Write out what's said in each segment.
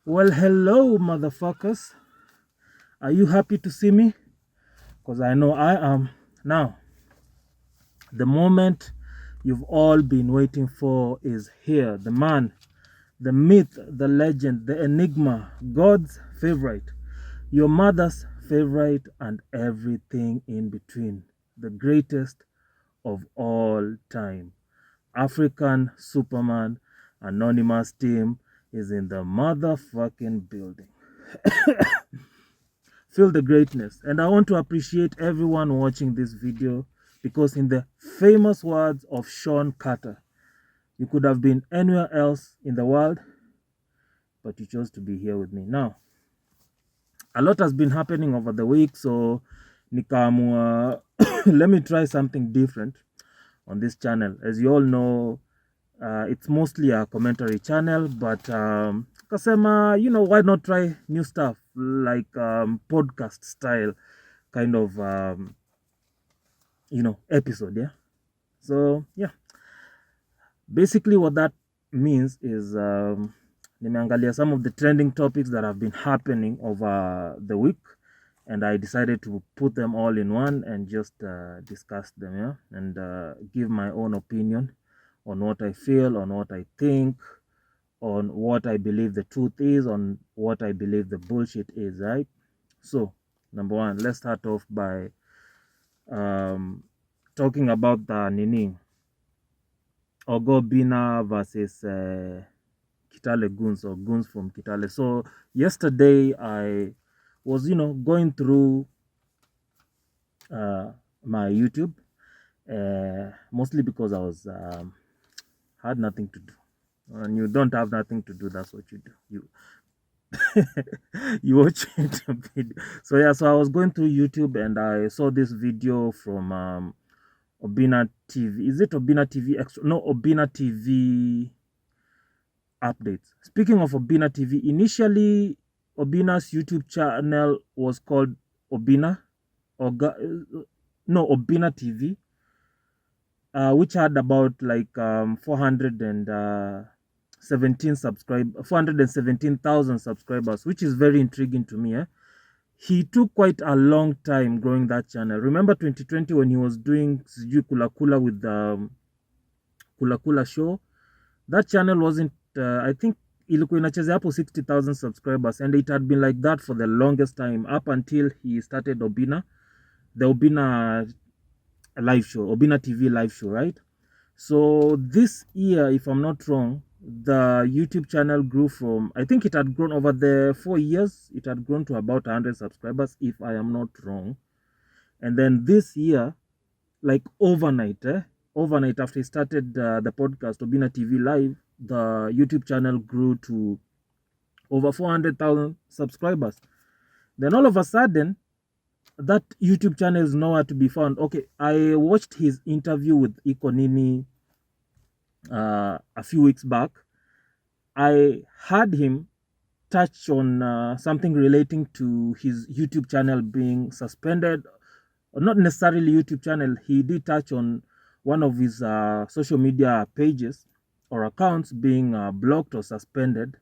Well, hello, motherfuckers. Are you happy to see me? Because I know I am. Now, the moment you've all been waiting for is here. The man, the myth, the legend, the enigma, God's favorite, your mother's favorite, and everything in between. The greatest of all time. African Superman Anonymous team is in the motherfucking building. Feel the greatness. And I want to appreciate everyone watching this video because, in the famous words of Sean Carter, you could have been anywhere else in the world, but you chose to be here with me. Now, a lot has been happening over the week, so nikaamua let me try something different on this channel. As you all know, it's mostly a commentary channel, but kasema, why not try new stuff like podcast style kind of episode. Yeah, so yeah, basically what that means is nimeangalia some of the trending topics that have been happening over the week, and I decided to put them all in one and just discuss them, yeah, and give my own opinion on what I feel, on what I think, on what I believe the truth is, on what I believe the bullshit is, right? So, number one, let's start off by talking about the Oga Obinna versus Kitale Goons, or Goons from Kitale. So yesterday I was, going through my YouTube, mostly because I was had nothing to do. And you don't have nothing to do, that's what you do. You watch it a bit. So yeah, so I was going through YouTube and I saw this video from Obina TV. Is it Obina TV Extra? No, Obina TV updates. Speaking of Obina TV, initially Obina's YouTube channel was called Obina, Obina TV, which had about like 417,000 subscribers, which is very intriguing to me. He took quite a long time growing that channel. Remember 2020 when he was doing Kula Kula with the Kula Kula show? That channel wasn't, I think ilikuwa inachezea hapo 60,000 subscribers, and it had been like that for the longest time up until he started Obina, the Obina live show, Obina TV live show, right? So this year, if I'm not wrong, the YouTube channel grew from, I think it had grown over the 4 years, it had grown to about 100 subscribers, if I am not wrong. And then this year, like overnight after he started the podcast Obina TV Live, the YouTube channel grew to over 400,000 subscribers. Then all of a sudden, that YouTube channel is nowhere to be found. Okay, I watched his interview with Ikonini a few weeks back. I heard him touch on something relating to his YouTube channel being suspended. Not necessarily YouTube channel. He did touch on one of his social media pages or accounts being blocked or suspended.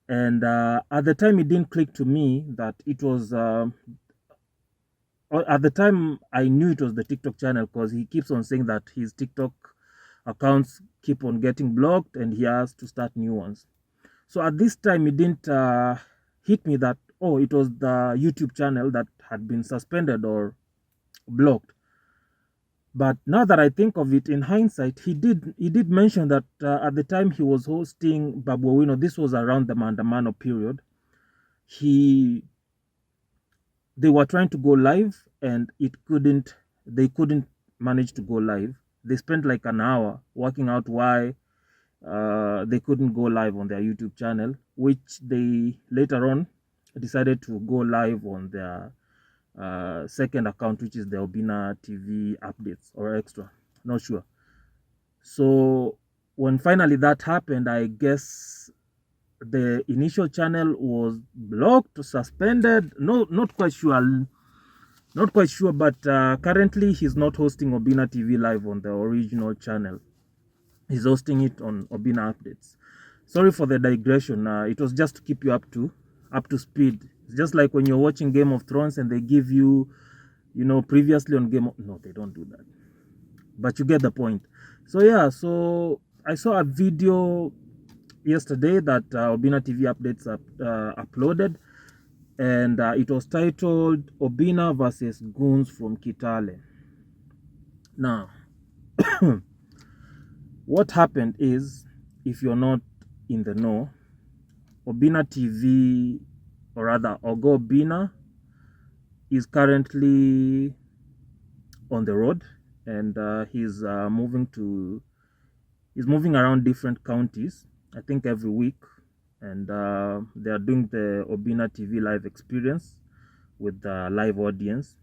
And at the time, it didn't click to me that it was... at the time, I knew it was the TikTok channel because he keeps on saying that his TikTok accounts keep on getting blocked and he has to start new ones. So at this time, it didn't hit me that, oh, it was the YouTube channel that had been suspended or blocked. But now that I think of it in hindsight, he did mention that at the time he was hosting Babu Owino, this was around the Mandamano period, they were trying to go live and they couldn't manage to go live. They spent like an hour working out why they couldn't go live on their YouTube channel, which they later on decided to go live on their second account, which is the Obina TV updates or extra, not sure. So when finally that happened, I guess the initial channel was blocked, suspended, not quite sure, but currently he's not hosting Obina TV Live on the original channel. He's hosting it on Obina Updates. sorry for the digression. It was just to keep you up to speed. It's just like when you're watching Game of Thrones and they give you, previously on no, they don't do that, but you get the point. So yeah, so I saw a video yesterday that Obina TV updates uploaded, and it was titled Obina versus Goons from Kitale. Now, what happened is, if you're not in the know, Obina TV, or rather Oga Obinna, is currently on the road, and he's moving around different counties, I think every week, and they are doing the Obina TV live experience with the live audience,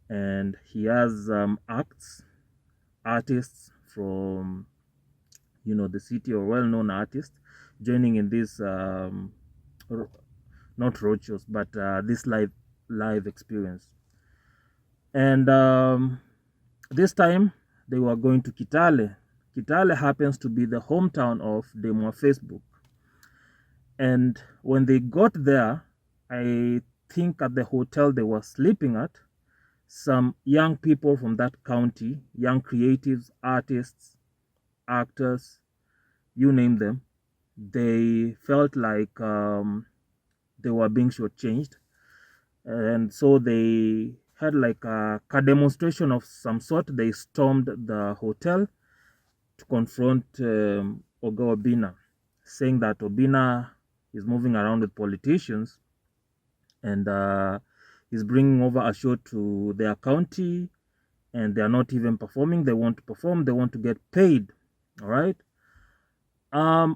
and he has artists from the city, or well-known artists, joining in this not roadshows, but this live experience. And this time they were going to Kitale. Kitale happens to be the hometown of Demo Facebook. And when they got there, I think at the hotel they were sleeping at, some young people from that county, young creatives, artists, actors, you name them, they felt like they were being shortchanged. And so they had like a demonstration of some sort. They stormed the hotel to confront Oga Obinna, saying that Obinna is moving around with politicians, and he's bringing over a show to their county, and they are not even performing. They want to perform. They want to get paid. All right.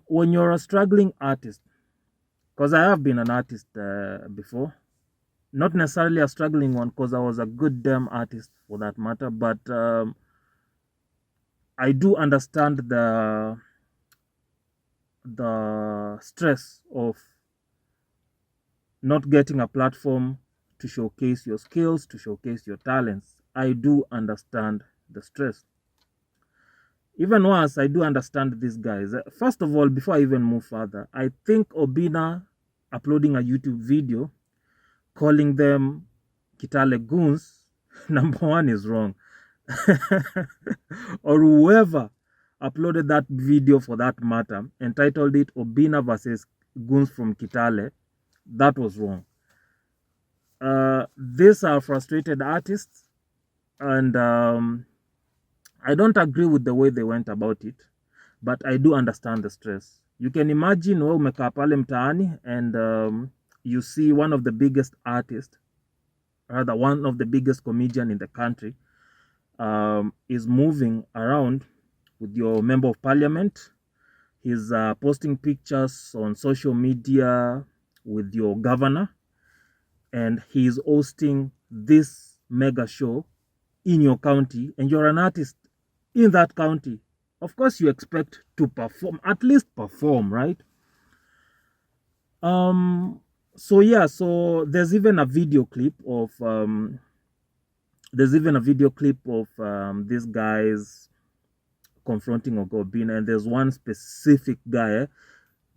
When you're a struggling artist, because I have been an artist before, not necessarily a struggling one, because I was a good damn artist for that matter, but I do understand the stress of not getting a platform to showcase your skills, to showcase your talents. I do understand the stress. Even worse, I do understand these guys. First of all, before I even move further, I think Obina uploading a YouTube video calling them Kitale Goons, number one, is wrong. Or whoever uploaded that video, for that matter, entitled it Obina versus Goons from Kitale, that was wrong. These are frustrated artists, and I don't agree with the way they went about it, but I do understand the stress. You can imagine wewe umekaa pale mtaani, and you see one of the biggest artists, rather one of the biggest comedian in the country, is moving around with your member of parliament. He's posting pictures on social media with your governor, and he's hosting this mega show in your county, and you're an artist in that county. Of course, you expect to perform, at least perform, right? So yeah, so there's even a video clip of these guys confronting Oga Obinna, and there's one specific guy,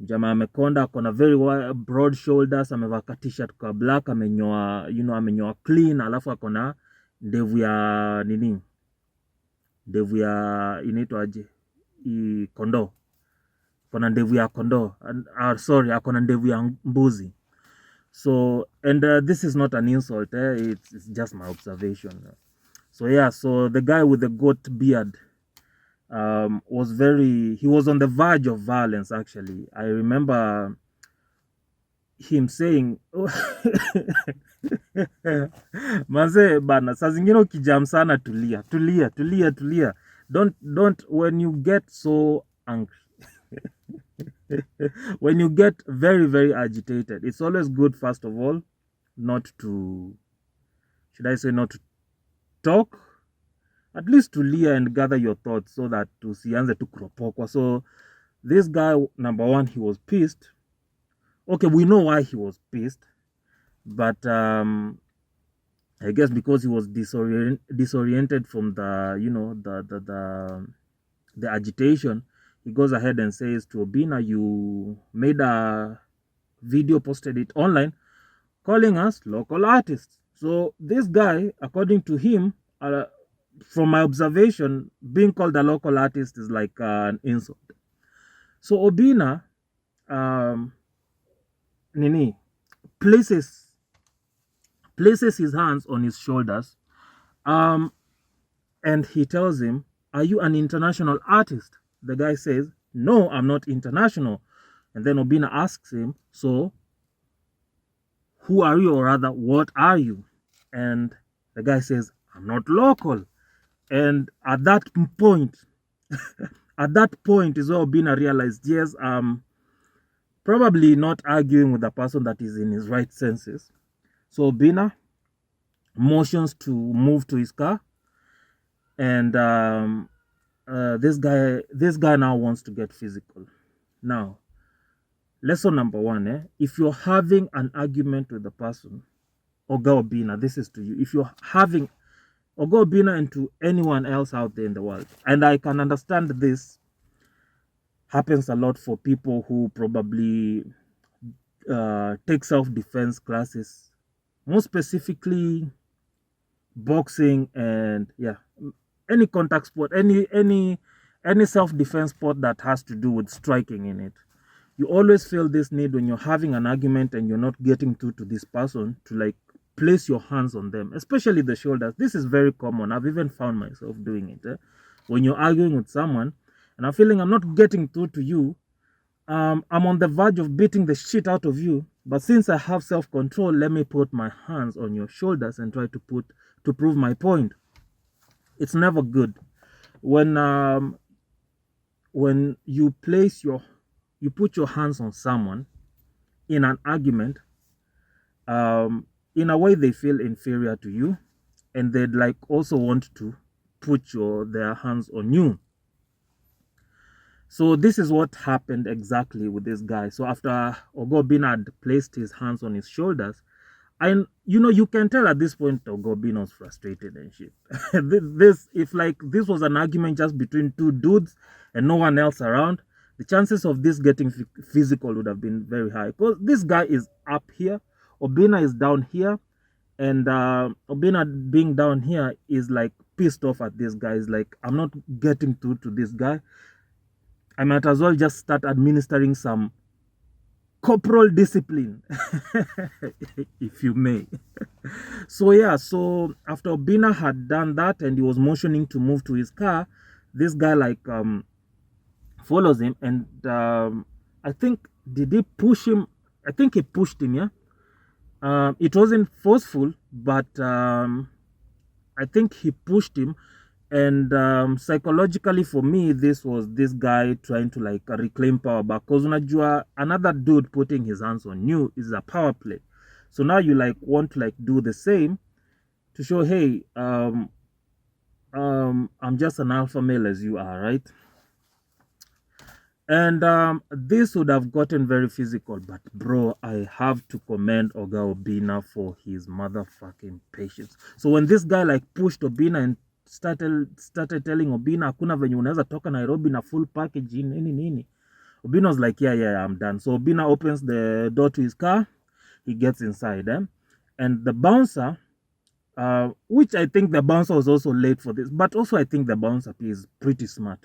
jamaa amekonda, akona very broad shoulders, amevaa t-shirt kwa black, amenyoa clean, alafu akona ndevu ya nini, ndevu ya inaitwaje, kondoo, akona ndevu ya kondoo, sorry, akona ndevu ya mbuzi. So, and this is not an insult, it's just my observation. So yeah, so the guy with the goat beard he was on the verge of violence, actually. I remember him saying manze bana, saa zingine ukijam sana, tulia. Don't when you get so angry when you get very, very agitated, it's always good, first of all, not to, should I say, not to talk, at least tulia and gather your thoughts, so that tusianze tu kuropokwa. So this guy, number one, he was pissed. Okay, we know why he was pissed, but I guess because he was disoriented from the the agitation, he goes ahead and says to Obina, you made a video, posted it online, calling us local artists. So this guy, according to him, from my observation, being called a local artist is like an insult. So Obina, Nini, places his hands on his shoulders, and he tells him, "Are you an international artist?" The guy says, "No, I'm not international." And then Obina asks him, "So, who are you, or rather, what are you?" And the guy says, "I'm not local." And at that point, is where Obina realized, yes, probably not arguing with a person that is in his right senses. So Obina motions to move to his car, and this guy now wants to get physical. Now, lesson number one, if you're having an argument with the person, Oga Obinna, this is to you. If you're having Oga Obinna and to anyone else out there in the world, and I can understand this happens a lot for people who probably take self-defense classes, more specifically boxing and any contact sport, any self-defense sport that has to do with striking in it. You always feel this need when you're having an argument and you're not getting through to this person to like place your hands on them, especially the shoulders. This is very common. I've even found myself doing it. When you're arguing with someone and I'm feeling I'm not getting through to you, I'm on the verge of beating the shit out of you, but since I have self-control, let me put my hands on your shoulders and try to prove my point. It's never good when you put your hands on someone in an argument. In a way, they feel inferior to you, and they'd like also want to put their hands on you. So this is what happened exactly with this guy. So after Oga Obinna had placed his hands on his shoulders, and you can tell at this point Oga Obinna was frustrated and shit. If like this was an argument just between two dudes and no one else around, the chances of this getting physical would have been very high. Because this guy is up here, Obinna is down here, and Obinna being down here is like pissed off at this guy. He's like, I'm not getting through to this guy. I might as well just start administering some corporal discipline, if you may. So after Obinna had done that and he was motioning to move to his car, this guy like follows him, and I think, did he push him? I think he pushed him, yeah. It wasn't forceful, but I think he pushed him. And psychologically for me, this was this guy trying to like reclaim power back, because unajua another dude putting his hands on you is a power play. So now you like want to like do the same to show, hey, I'm just an alpha male as you are, right? And this would have gotten very physical, but bro, I have to commend Oga Obinna for his motherfucking patience. So when this guy like pushed Obinna and started telling Obinna, hakuna venye unaweza toka Nairobi na full package nini. Obinna was like, yeah, I'm done. So Obinna opens the door to his car, he gets inside, and the bouncer, which I think the bouncer was also late for this, but also I think the bouncer is pretty smart.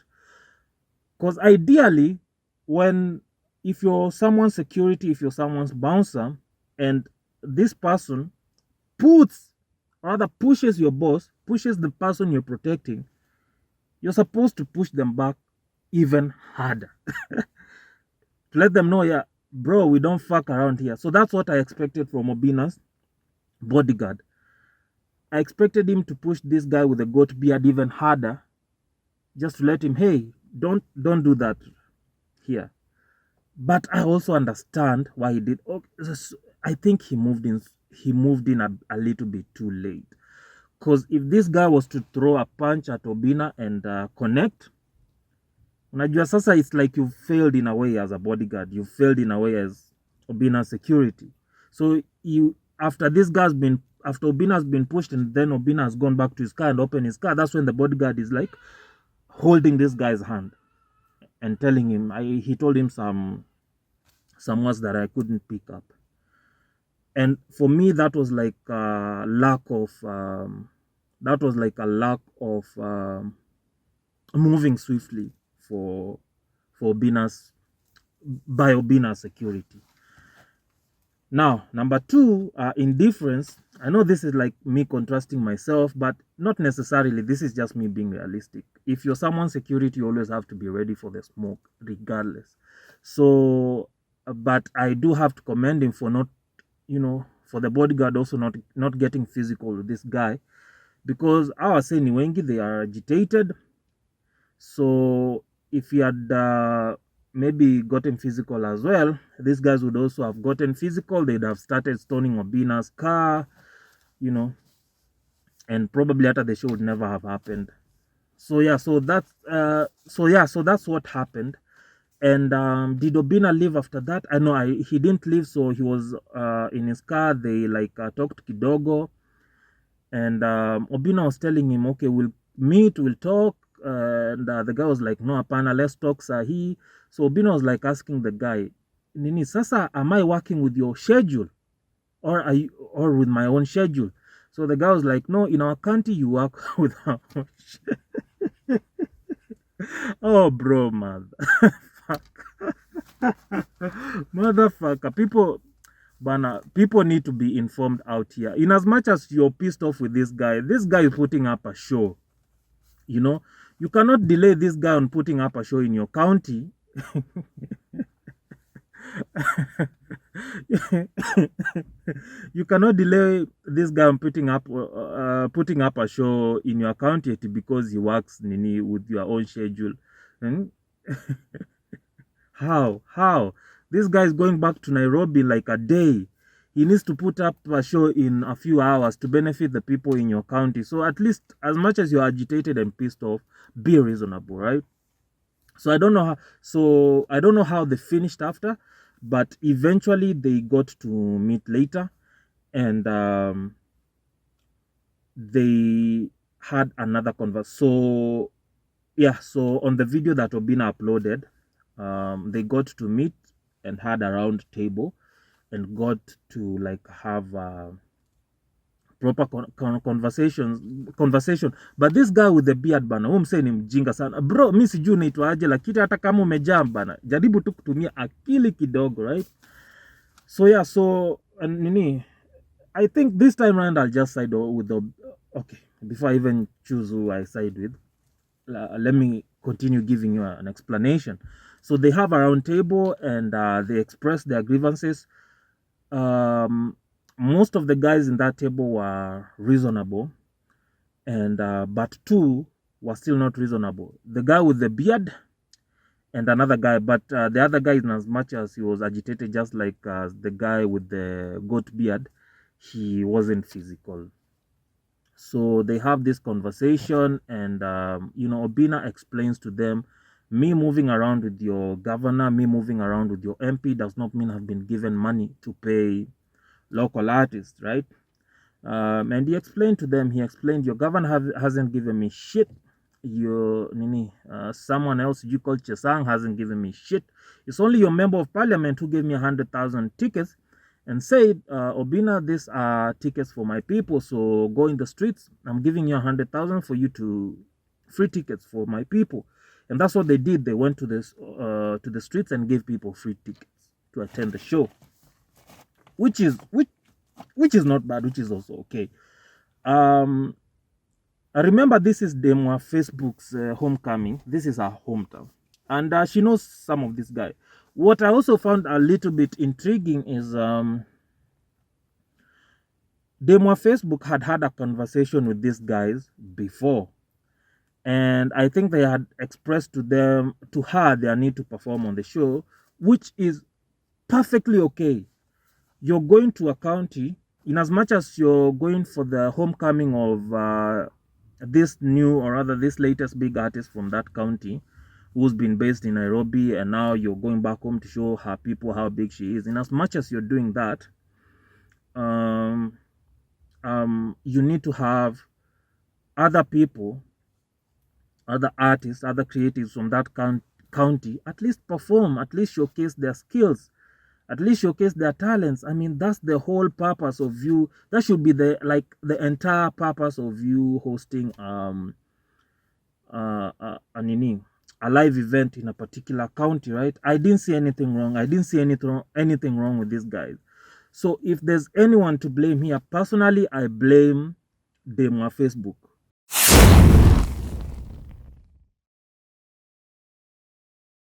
Because ideally, if you're someone's security, if you're someone's bouncer, and this person pushes your boss, pushes the person you're protecting, you're supposed to push them back even harder. To let them know, yeah, bro, we don't fuck around here. So that's what I expected from Obinna's bodyguard. I expected him to push this guy with a goat beard even harder, just to let him, hey, don't do that here. But I also understand why he did. I think he moved in a little bit too late. Because if this guy was to throw a punch at Obinna and connect, unajua sasa it's like you failed in a way as a bodyguard. You failed in a way as Obinna's security. So after Obinna's been pushed and then Obinna has gone back to his car and opened his car, that's when the bodyguard is like holding this guy's hand. and telling him, he told him some words that I couldn't pick up. And for me, that was like a lack of moving swiftly for Obina's security. Now, number two, indifference. I know this is like me contrasting myself, but not necessarily. This is just me being realistic. If you're someone's security, you always have to be ready for the smoke, regardless. So, but I do have to commend him for not, for the bodyguard also not getting physical with this guy, because I was saying Wengi, they are agitated. So if he had maybe gotten physical as well, these guys would also have gotten physical. They'd have started stoning Obina's car, and probably after the show would never have happened. So yeah, so that's what happened. And did Obina leave after that? I know he didn't leave, so he was in his car. They talked kidogo, and Obina was telling him, okay, we'll meet, we'll talk. And the guy was like, no, apana, let's talk sahi. So Obina was like asking the guy, Nini, sasa, am I working with your schedule? Or with my own schedule? So the guy was like, no, in our country, you work with our own schedule. Oh, bro, motherfucker. People need to be informed out here. In as much as you're pissed off with this guy is putting up a show. You cannot delay this guy on putting up a show in your county. You cannot delay this guy on putting up a show in your county because he works with your own schedule. How this guy is going back to Nairobi like a day. He needs to put up a show in a few hours to benefit the people in your county. So at least, as much as you're agitated and pissed off, be reasonable, right? So I don't know how they finished after, but eventually they got to meet later, and they had another conversation. So on the video that Obina uploaded, they got to meet and had a round table and got to have proper conversation. But this guy with the beard bana, msee ni mjinga sana bro. Mi sijui unaitwa aje, lakini hata kama umejam bana, jaribu tu kutumia akili kidogo, right? So I think this time around I'll just side with okay, before I even choose who I side with, let me continue giving you an explanation. So they have a round table, and they express their grievances. Most of the guys in that table were reasonable, and but two were still not reasonable. The guy with the beard and another guy, but the other guy, in as much as he was agitated, just like the guy with the goat beard, he wasn't physical. So they have this conversation, and Obina explains to them, me moving around with your governor, me moving around with your MP does not mean I've been given money to pay local artists, right? And he explained to them, your governor hasn't given me shit. Someone else you call Chesang hasn't given me shit. It's only your member of parliament who gave me 100,000 tickets and said, Obina, these are tickets for my people, so go in the streets. I'm giving you 100,000 for you to free tickets for my people. And that's what they did. They went to the streets and gave people free tickets to attend the show, which is not bad, which is also okay. I remember this is Demwa Facebook's homecoming. This is her hometown, and she knows some of this guy. What I also found a little bit intriguing is Demwa Facebook had a conversation with these guys before, and I think they had expressed to her their need to perform on the show, which is perfectly okay. You're going to a county, in as much as you're going for the homecoming of this latest big artist from that county, who's been based in Nairobi, and now you're going back home to show her people how big she is. In as much as you're doing that, you need to have other people, other artists, other creatives from that county, at least perform, at least showcase their skills, at least showcase their talents. I mean, that's the whole purpose of you. That should be the entire purpose of you hosting a live event in a particular county, right? I didn't see anything wrong. I didn't see anything wrong with these guys. So if there's anyone to blame here, personally, I blame them on Facebook.